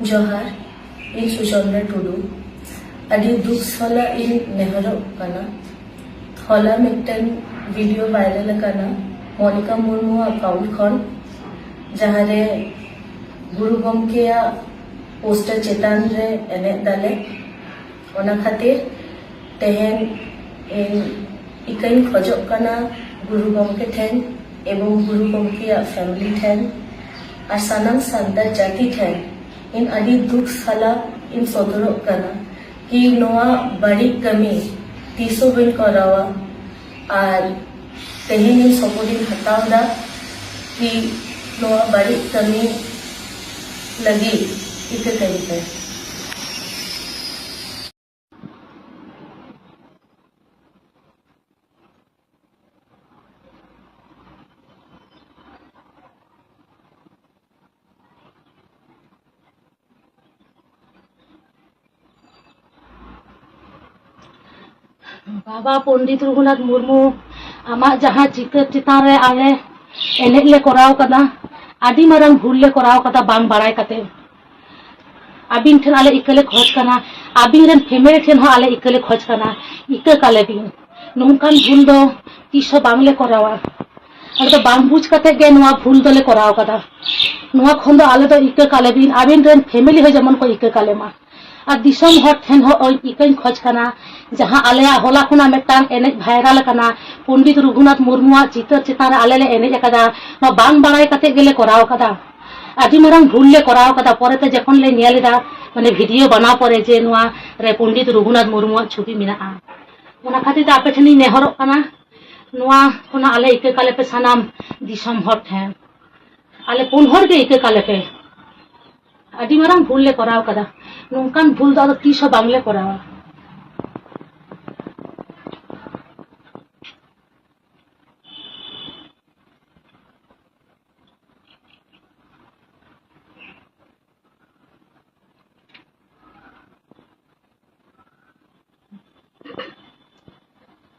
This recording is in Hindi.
जोहार इन सुचंद्र टुडू अड़ी दुख साला इन नेहरो कना हॉला मिटन वीडियो वायरल कना मोनिका मुर्मू अकाउंट खन जहां रे गुरु गमके पोस्टर चेतान रे एने दाले ओना खातिर तेहेन इकन खोजो कना गुरु गमके ठेन एवं गुरु गमके फैमिली ठेन और सानाम सान्ताल जाति ठेन इन अड़ी दुख साला इन सदरो कना कि नोआ बड़ी कमी तीसो बिन करावा और तेहेन इन सपोर्ट हटाव दा कि नोआ बड़ी कमी लगी इके कहीं पे बाबा पंडित रघुनाथ मुर्मू आमा जहाँ चित्र चितान रे आले एने ले कराव कदा आदि मारंग भूल ले कराव कदा बांग बाराय कते आबिन ठन आले इकले खोज कना आबिन रन फैमिली ठन हो आले इकले खोज कना इक काले बिन नोंकान भूल दो तीसो बांग ले करावा आले तो बांग बुझ कते गे नोआ भूल दो ले कराव कदा नोआ खन दो आले तो इक काले बिन आबिन रन फैमिली हो जमन को इक काले मा और दिसम हर ठेन हो इकन खोज कना जहां आले होला खुना मेटांग एने भाइरल कना पंडित रघुनाथ मुर्मू चित्र चितान आले ले एने कदा न बांग बाड़ाय कते गेले कराव कदा आदि मारंग भूल ले कराव कदा परेते जखन ले नेलेदा माने वीडियो बना परे जे नुआ रे पंडित रघुनाथ मुर्मू छवि मेना ओना खातिर आपे ठनी नेहरो कना नुआ खुना आले इके काले पे सानाम दिसम हर ठेन आले पुन हर के इके काले पे आदि मारंग भूल ले कराव कदा नोंकान भूल दो तीसो बांगले करावा।